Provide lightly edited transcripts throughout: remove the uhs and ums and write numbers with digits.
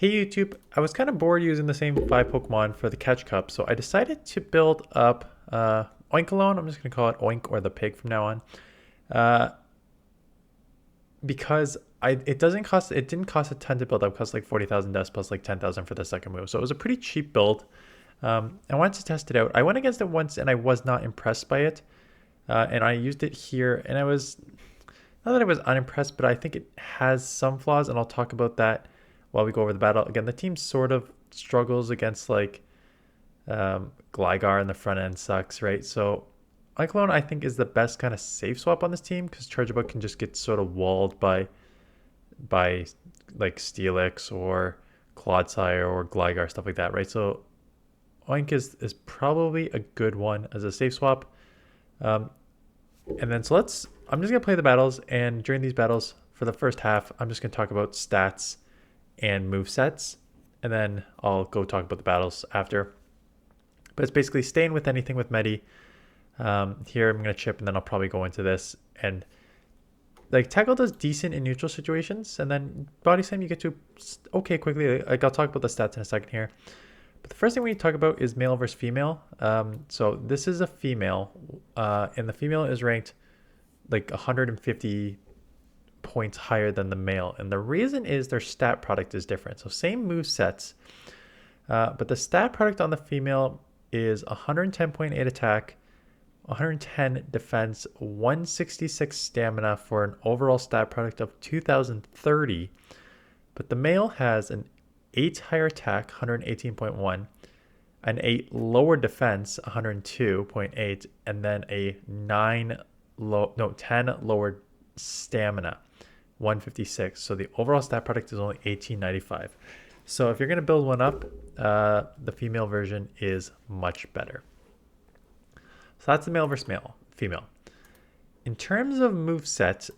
Hey YouTube, I was kind of bored using the same 5 Pokemon for the Catch Cup, so I decided to build up OINKOLOGNE. I'm just going to call it Oink or the pig from now on. Uh, because it didn't cost a ton to build up. It cost like 40,000 dust plus like 10,000 for the second move. So it was a pretty cheap build. I wanted to test it out. I went against it once and I was not impressed by it. And I used it here and I was, not that I was unimpressed, but I think it has some flaws and I'll talk about that while we go over the battle. Again, the team sort of struggles against like Gligar in the front end sucks, right? So Cyclone I think is the best kind of safe swap on this team because Charjabug can just get sort of walled by like Steelix or Clodsire or Gligar, stuff like that, right? So Oink is probably a good one as a safe swap. And then I'm just gonna play the battles, and during these battles for the first half, I'm just gonna talk about stats and move sets, and then I'll go talk about the battles after. But it's basically staying with anything with Medi. Here I'm gonna chip, and then I'll probably go into this. And like Tackle does decent in neutral situations, and then Body Slam you get to okay quickly. Like I'll talk about the stats in a second here. But the first thing we need to talk about is male versus female. So this is a female, and the female is ranked like 150 points higher than the male. And the reason is their stat product is different. So same move sets, but the stat product on the female is 110.8 attack, 110 defense, 166 stamina for an overall stat product of 2030. But the male has an 8 higher attack, 118.1, an 8 lower defense, 102.8, and then a 10 lower stamina, 156. So the overall stat product is only 1895. So if you're going to build one up, the female version is much better. So that's the male versus female. In terms of moveset,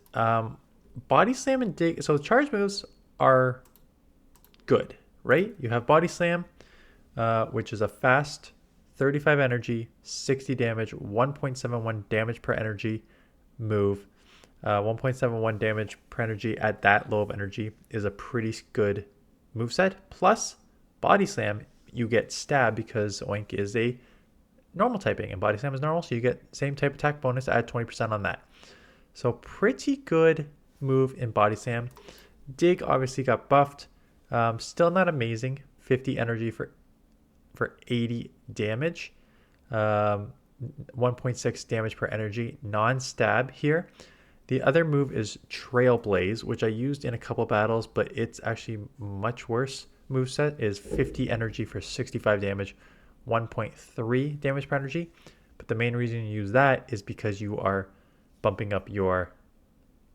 Body Slam and Dig. So charge moves are good, right? You have Body Slam, which is a fast 35 energy, 60 damage, 1.71 damage per energy move. 1.71 damage per energy at that low of energy is a pretty good moveset. Plus, Body Slam, you get stab because Oink is a normal typing and Body Slam is normal, so you get same type attack bonus, add 20% on that. So pretty good move in Body Slam. Dig obviously got buffed. Still not amazing. 50 energy for 80 damage. 1.6 damage per energy. Non-stab here. The other move is Trailblaze, which I used in a couple battles, but it's actually much worse. Moveset is 50 energy for 65 damage, 1.3 damage per energy. But the main reason you use that is because you are bumping up your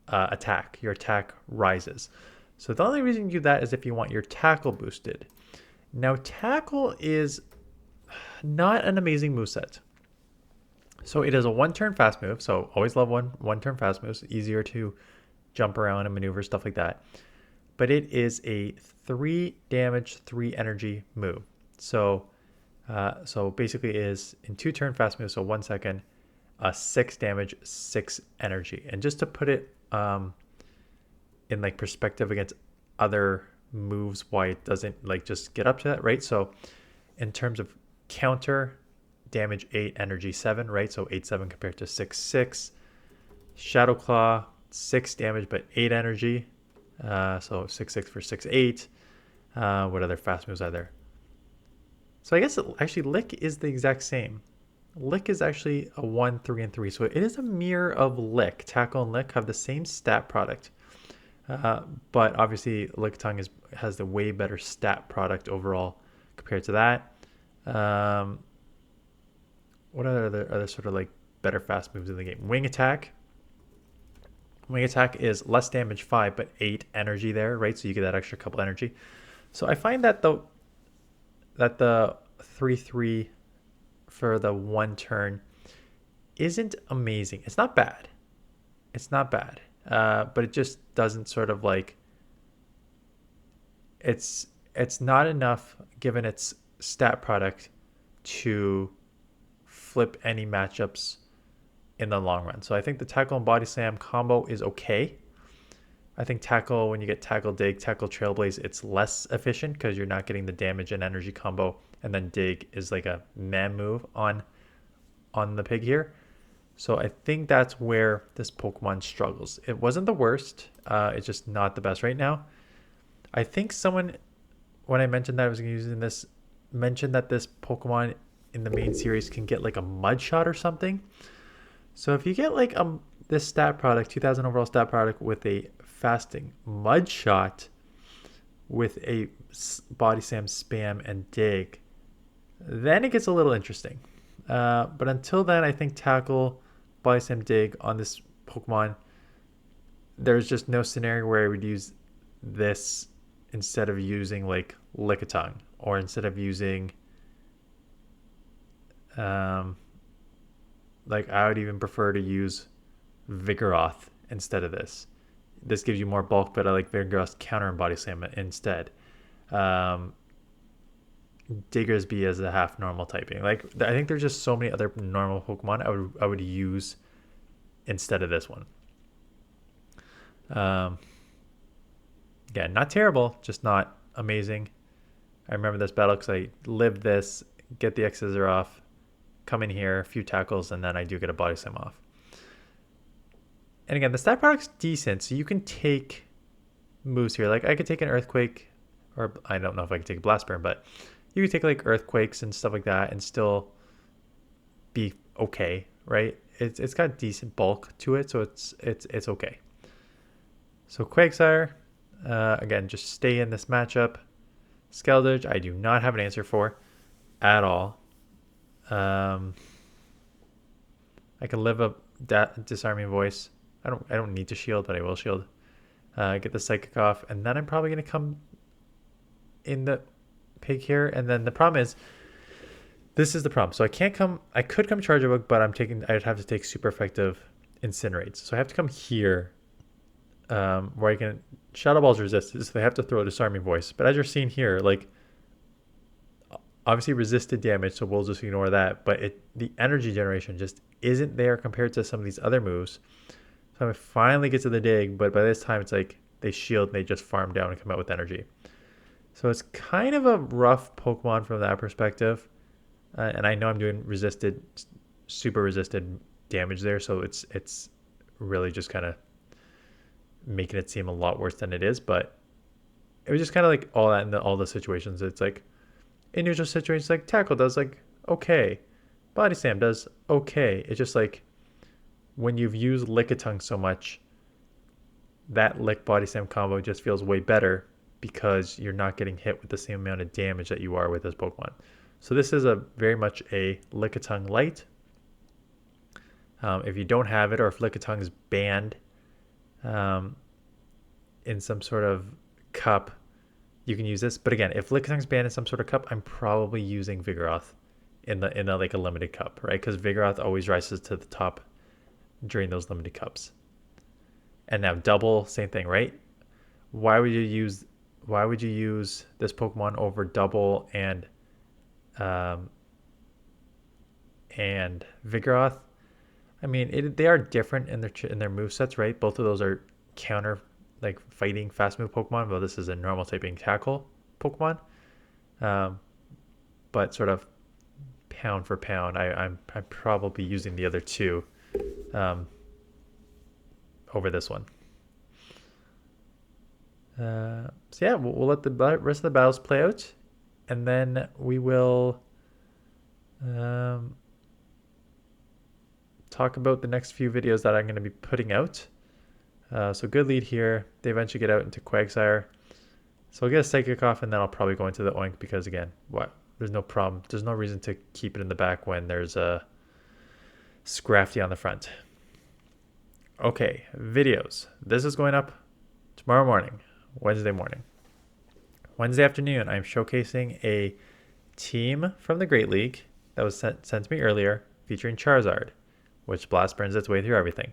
attack. Your attack rises. So the only reason you do that is if you want your tackle boosted. Now tackle is not an amazing moveset. So it is a one-turn fast move. So always love one-turn fast moves. Easier to jump around and maneuver, stuff like that. But it is a 3 damage, 3 energy move. So basically it is in 2-turn fast move, so 1 second, 6 damage, 6 energy. And just to put it in like perspective against other moves, why it doesn't like just get up to that, right? So in terms of counter, damage 8, energy 7, right? So 8-7 compared to 6-6. Shadow Claw, 6 damage but 8 energy. So 6-6 for 6-8. What other fast moves are there? So I guess actually Lick is the exact same. Lick is actually a 1, 3, and 3. So it is a mirror of Lick. Tackle and Lick have the same stat product. But obviously Lickitung has the way better stat product overall compared to that. What are the other sort of like better fast moves in the game? Wing Attack. Wing Attack is less damage 5, but 8 energy there, right? So you get that extra couple energy. So I find that the 3-3 for the 1 turn isn't amazing. It's not bad. It's not bad. But it just doesn't sort of like it's not enough given its stat product to flip any matchups in the long run. So I think the tackle and body slam combo is okay. I think Tackle, when you get Tackle Dig, Tackle Trailblaze, it's less efficient because you're not getting the damage and energy combo. And then Dig is like a man move on the pig here. So I think that's where this Pokemon struggles. It wasn't the worst. It's just not the best right now. I think someone, when I mentioned that I was using this, mentioned that this Pokemon in the main series can get like a Mud Shot or something. So if you get like this stat product, 2000 overall stat product with a fasting Mud Shot with a Body Slam, Spam, and Dig, then it gets a little interesting. But until then, I think Tackle, Body Slam, Dig on this Pokemon, there's just no scenario where I would use this instead of using like Lickitung, or instead of using like I would even prefer to use Vigoroth instead of this. This gives you more bulk, but I like Vigoroth's counter and Body Slam instead. Diggersby as a half normal typing. Like I think there's just so many other normal Pokemon I would use instead of this one. Again, not terrible, just not amazing. I remember this battle because I lived this, get the X-Scissor off, come in here, a few tackles, and then I do get a Body Slam off. And again, the stat product's decent, so you can take moves here. Like I could take an Earthquake, or I don't know if I could take a Blast Burn, but you could take like Earthquakes and stuff like that and still be okay, right? It's got decent bulk to it, so it's okay. So Quagsire, again, just stay in this matchup. Skeldridge, I do not have an answer for at all. I can live up that Disarming Voice. I don't need to shield, but I will shield. Get the Psychic off, and then I'm probably gonna come in the pig here. And then the problem is, this is the problem. So I could come Charge Bug, but I'd have to take super effective Incinerates. So I have to come here, where I can Shadow Ball's resisted, so they have to throw a Disarming Voice. But as you're seeing here, like obviously resisted damage, so we'll just ignore that. But the energy generation just isn't there compared to some of these other moves. So I finally get to the Dig, but by this time it's like they shield and they just farm down and come out with energy. So it's kind of a rough Pokemon from that perspective. And I know I'm doing super resisted damage there, so it's really just kind of making it seem a lot worse than it is. But it was just kind of like all that in all the situations. It's like in neutral situations, like Tackle does like okay, Body Slam does okay. It's just like when you've used Lickitung so much, that Lick Body Slam combo just feels way better because you're not getting hit with the same amount of damage that you are with this Pokemon. So this is very much a Lickitung Light. If you don't have it, or if Lickitung is banned in some sort of cup, you can use this. But again, if Lickitung's banned in some sort of cup, I'm probably using Vigoroth in a like a limited cup, right? Because Vigoroth always rises to the top during those limited cups. And now Double, same thing, right? Why would you use this Pokemon over Double and Vigoroth? I mean, they are different in their movesets, right? Both of those are counter, like fighting fast move Pokemon. Well, this is a normal typing tackle Pokemon. But sort of pound for pound, I'm probably using the other two over this one. So yeah, we'll let the rest of the battles play out, and then we will talk about the next few videos that I'm going to be putting out. So good lead here. They eventually get out into Quagsire. So I'll get a Psychic off, and then I'll probably go into the Oink because, again, there's no problem. There's no reason to keep it in the back when there's a Scrafty on the front. Okay, videos. This is going up tomorrow morning, Wednesday morning. Wednesday afternoon, I'm showcasing a team from the Great League that was sent to me earlier featuring Charizard, which blast burns its way through everything.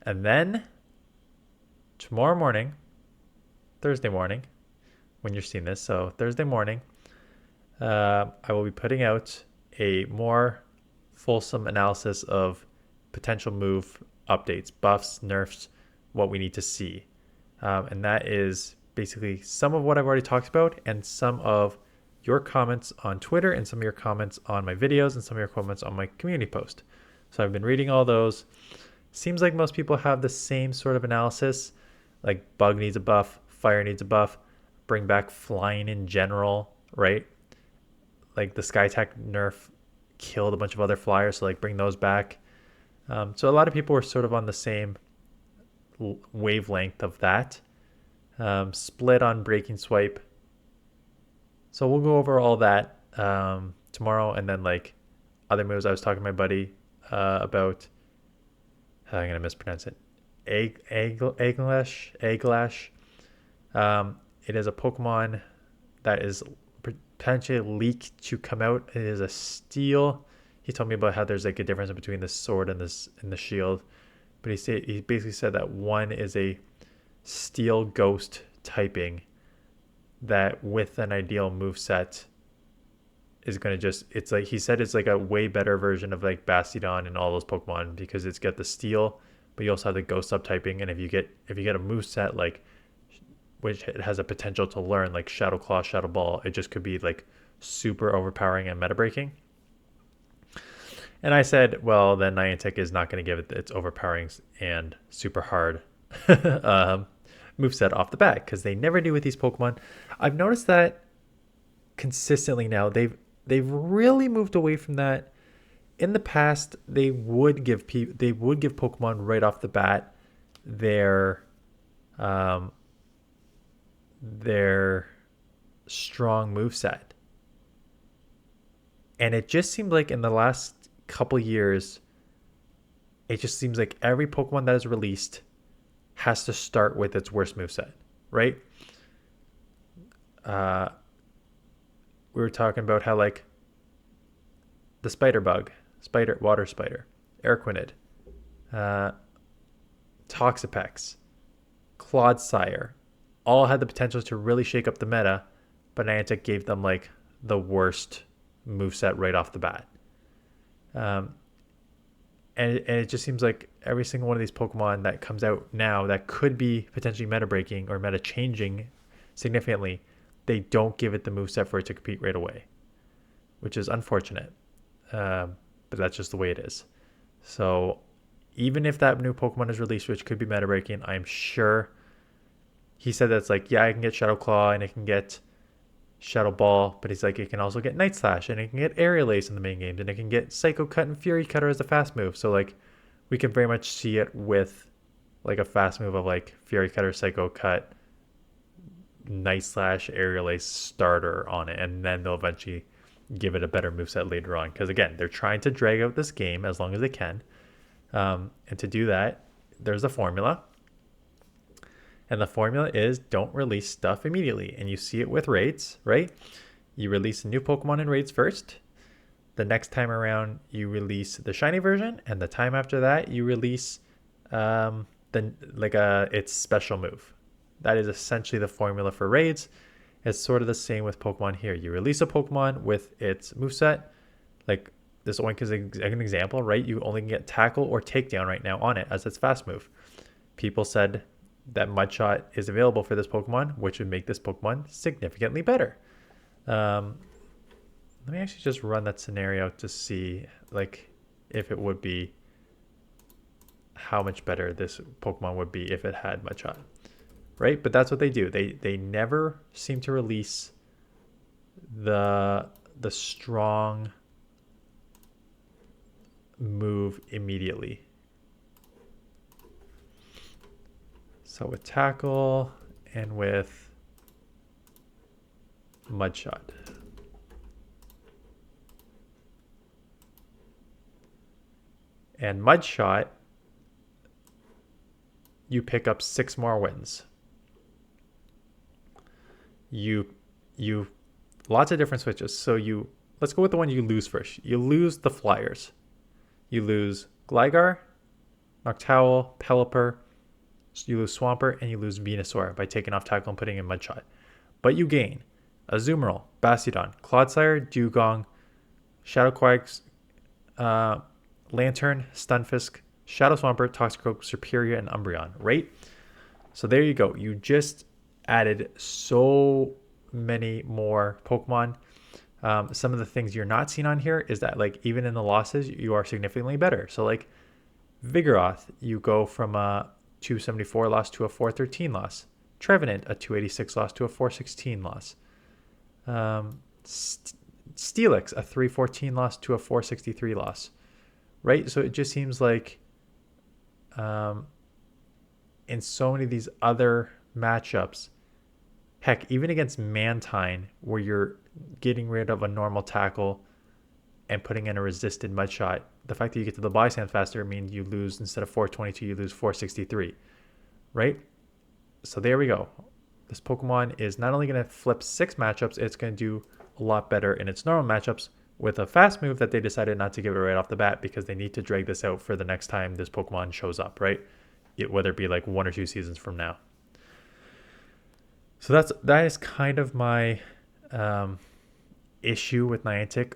And then tomorrow morning, Thursday morning, when you're seeing this, so Thursday morning, I will be putting out a more fulsome analysis of potential move updates, buffs, nerfs, what we need to see. And that is basically some of what I've already talked about and some of your comments on Twitter and some of your comments on my videos and some of your comments on my community post. So I've been reading all those. Seems like most people have the same sort of analysis, like bug needs a buff, fire needs a buff, bring back flying in general, right? Like the Skytech nerf killed a bunch of other flyers, so like bring those back. So a lot of people were sort of on the same wavelength of that. Split on breaking swipe. So we'll go over all that tomorrow, and then like other moves. I was talking to my buddy about. I'm gonna mispronounce it. Eglash. It is a Pokemon that is potentially leaked to come out. It is a steel. He told me about how there's like a difference between the sword and the shield, but he basically said that one is a steel ghost typing that with an ideal move set is going to just, it's like he said it's like a way better version of like Bastiodon and all those Pokemon because it's got the steel, but you also have the ghost subtyping. And if you get a move set like which it has a potential to learn like Shadow Claw, Shadow Ball, it just could be like super overpowering and meta breaking. And I said, well, then Niantic is not going to give it its overpowering and super hard moveset off the bat because they never do with these Pokemon. I've noticed that consistently now. They've really moved away from that. In the past, they would give Pokemon right off the bat their strong moveset. And it just seemed like in the last couple years, it just seems like every Pokemon that is released has to start with its worst moveset, right? We were talking about how like the water spider, Araquanid, Toxapex, Clodsire, all had the potential to really shake up the meta, but Niantic gave them like the worst moveset right off the bat. And it just seems like every single one of these Pokemon that comes out now that could be potentially meta breaking or meta changing significantly, they don't give it the moveset for it to compete right away, which is unfortunate. But that's just the way it is. So even if that new Pokemon is released, which could be meta breaking, I'm sure he said that's like, yeah, I can get Shadow Claw and it can get Shadow Ball, but he's like, it can also get Night Slash and it can get Aerial Ace in the main games and it can get Psycho Cut and Fury Cutter as a fast move. So like we can very much see it with like a fast move of like Fury Cutter, Psycho Cut, Night Slash, Aerial Ace starter on it, and then they'll eventually give it a better moveset later on. Because again, they're trying to drag out this game as long as they can. And to do that, there's a formula. And the formula is don't release stuff immediately. And you see it with raids, right? You release a new Pokemon in raids first. The next time around, you release the shiny version. And the time after that, you release its special move. That is essentially the formula for raids. It's sort of the same with Pokemon here. You release a Pokemon with its moveset. Like this Oink is an example, right? You only can get Tackle or Takedown right now on it as its fast move. People said that Mudshot is available for this Pokemon, which would make this Pokemon significantly better. Let me actually just run that scenario to see like if it would be how much better this Pokemon would be if it had Mudshot, right? But that's what they do. They never seem to release the strong move immediately. So with Tackle and with Mudshot. And Mudshot, you pick up 6 more wins. You lots of different switches. So let's go with the one you lose first. You lose the Flyers. You lose Gligar, Noctowl, Pelipper, you lose Swampert, and you lose Venusaur by taking off Tackle and putting in Mudshot. But you gain Azumarill, Bastiodon, Clodsire, Dugong, Shadow Quags, Lantern, Stunfisk, Shadow Swampert, Toxicroak, Serperior, and Umbreon, right? So there you go. You just added so many more Pokemon. Some of the things you're not seeing on here is that like even in the losses, you are significantly better. So like Vigoroth, you go from a 274 loss to a 413 loss. Trevenant, a 286 loss to a 416 loss. Steelix, a 314 loss to a 463 loss. Right? So it just seems like in so many of these other matchups, heck, even against Mantine, where you're getting rid of a normal tackle and putting in a resisted mud shot, the fact that you get to the bystand faster means you lose, instead of 422, you lose 463, right? So there we go. This Pokemon is not only going to flip 6 matchups, it's going to do a lot better in its normal matchups with a fast move that they decided not to give it right off the bat because they need to drag this out for the next time this Pokemon shows up, right? Whether it be like 1 or 2 seasons from now. So that is kind of my issue with Niantic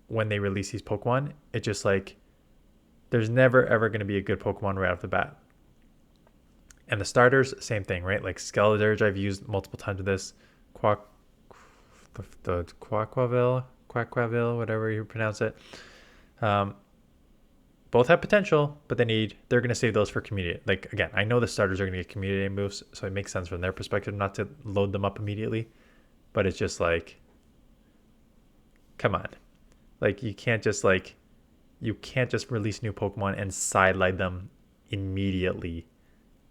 when they release these Pokemon. It's just like there's never ever going to be a good Pokemon right off the bat. And the starters, same thing, right? Like Skeledirge, I've used multiple times with this. The Quaquaville, whatever you pronounce it. Both have potential, but they're going to save those for community. Like, again, I know the starters are going to get community moves, so it makes sense from their perspective not to load them up immediately. But it's just like, come on. Like, you can't just release new Pokemon and sidelight them immediately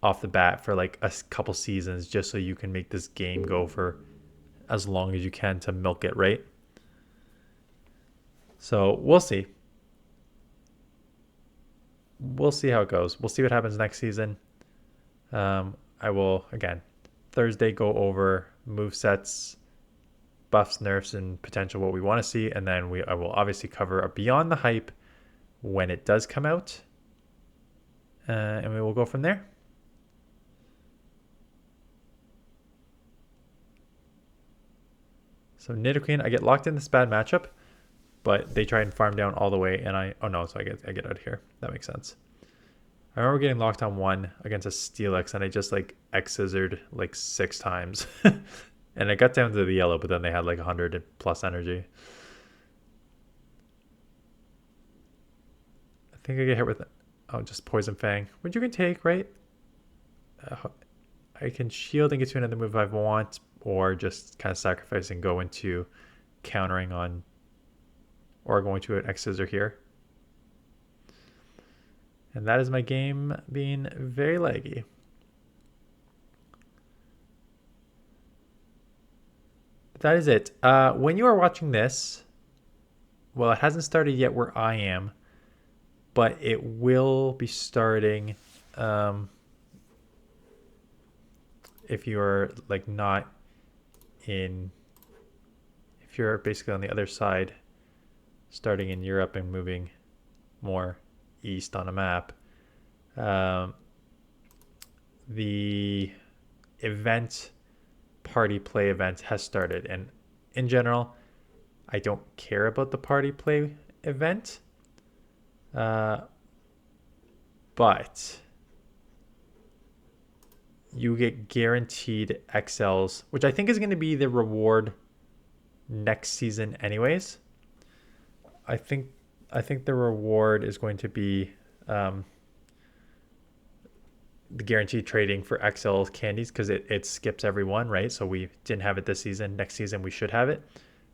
off the bat for like a couple seasons just so you can make this game go for as long as you can to milk it, right? So we'll see. We'll see how it goes. We'll see what happens next season. I will, again, Thursday go over movesets, buffs, nerfs, and potential what we want to see. And then I will obviously cover a Beyond the Hype when it does come out. And we will go from there. So Nidoqueen, I get locked in this bad matchup, but they try and farm down all the way, and so I get out of here. That makes sense. I remember getting locked on 1 against a Steelix, and I just like X-scissored like 6 times. And I got down to the yellow, but then they had like 100 plus energy. I think I get hit with just Poison Fang, which you can take, right? I can shield and get to another move if I want, or just kind of sacrifice and go into countering on, or going to an X-scissor here. And that is my game being very laggy. But that is it. When you are watching this, well, it hasn't started yet where I am, but it will be starting if you're like not in, if you're basically on the other side, starting in Europe and moving more east on a map. The event, party play event has started, and in general I don't care about the party play event, but you get guaranteed XLs, which I think is going to be the reward next season anyways. I think the reward is going to be the guaranteed trading for XL candies, because it skips every one, right? So we didn't have it this season. Next season we should have it.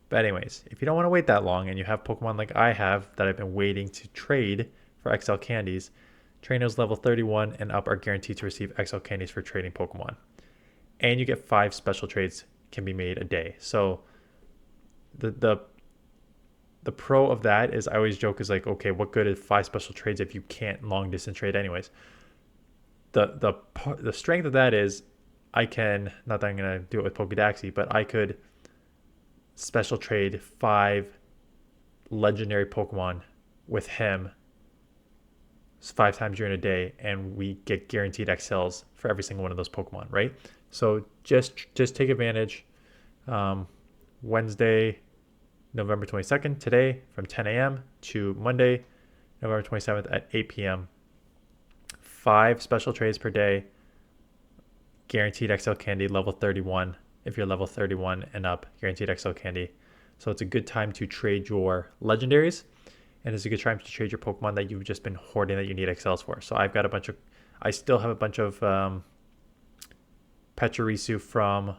But anyways, if you don't want to wait that long and you have Pokemon like I have that I've been waiting to trade for XL candies, trainers level 31 and up are guaranteed to receive XL candies for trading Pokemon. And you get 5 special trades can be made a day. So the pro of that is, I always joke, is like, okay, what good is 5 special trades if you can't long distance trade anyways? The strength of that is I can, not that I'm going to do it with Poke Daxi, but I could special trade 5 legendary Pokemon with him 5 times during a day, and we get guaranteed XLs for every single one of those Pokemon, right? So just take advantage. Wednesday, November 22nd, today, from 10 a.m. to Monday, November 27th at 8 p.m. 5 special trades per day, guaranteed XL candy level 31. If you're level 31 and up, guaranteed XL candy. So it's a good time to trade your legendaries, and it's a good time to trade your Pokemon that you've just been hoarding that you need XLs for. So I've got a bunch of, I still have a bunch of Pachirisu from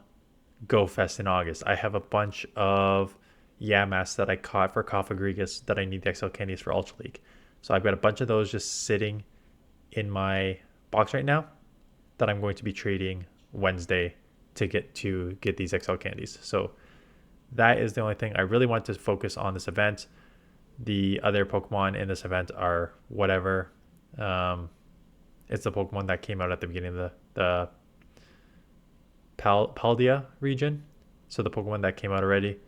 Go Fest in August. I have a bunch of Yamask that I caught for Cofagrigus that I need the XL candies for Ultra League. So I've got a bunch of those just sitting in my box right now that I'm going to be trading Wednesday to get these XL candies. So that is the only thing I really want to focus on this event. The other Pokemon in this event are whatever. It's the Pokemon that came out at the beginning of the Paldea region. So the Pokemon that came out already,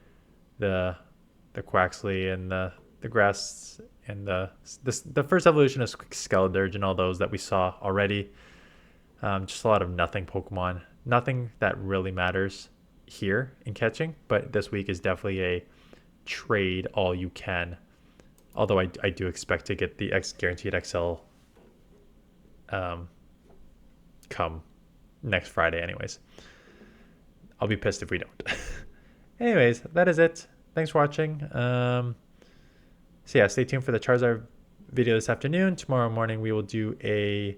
the Quaxley and the grass and the first evolution of Skeledirge and all those that we saw already. Just a lot of nothing Pokemon. Nothing that really matters here in catching, but this week is definitely a trade all you can. Although I do expect to get the guaranteed XL come next Friday anyways. I'll be pissed if we don't. Anyways, that is it. Thanks for watching. So yeah, stay tuned for the Charizard video this afternoon. Tomorrow morning we will do a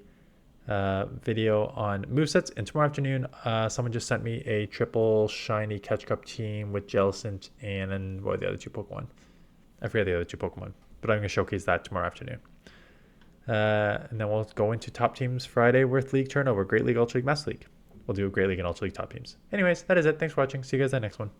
video on movesets, and tomorrow afternoon someone just sent me a triple shiny catch cup team with Jellicent and then what are the other two Pokemon? I forget the other two Pokemon, but I'm going to showcase that tomorrow afternoon. And then we'll go into top teams Friday with league turnover, Great League, Ultra League, Master League. We'll do a Great League and Ultra League top teams. Anyways, that is it. Thanks for watching. See you guys in the next one.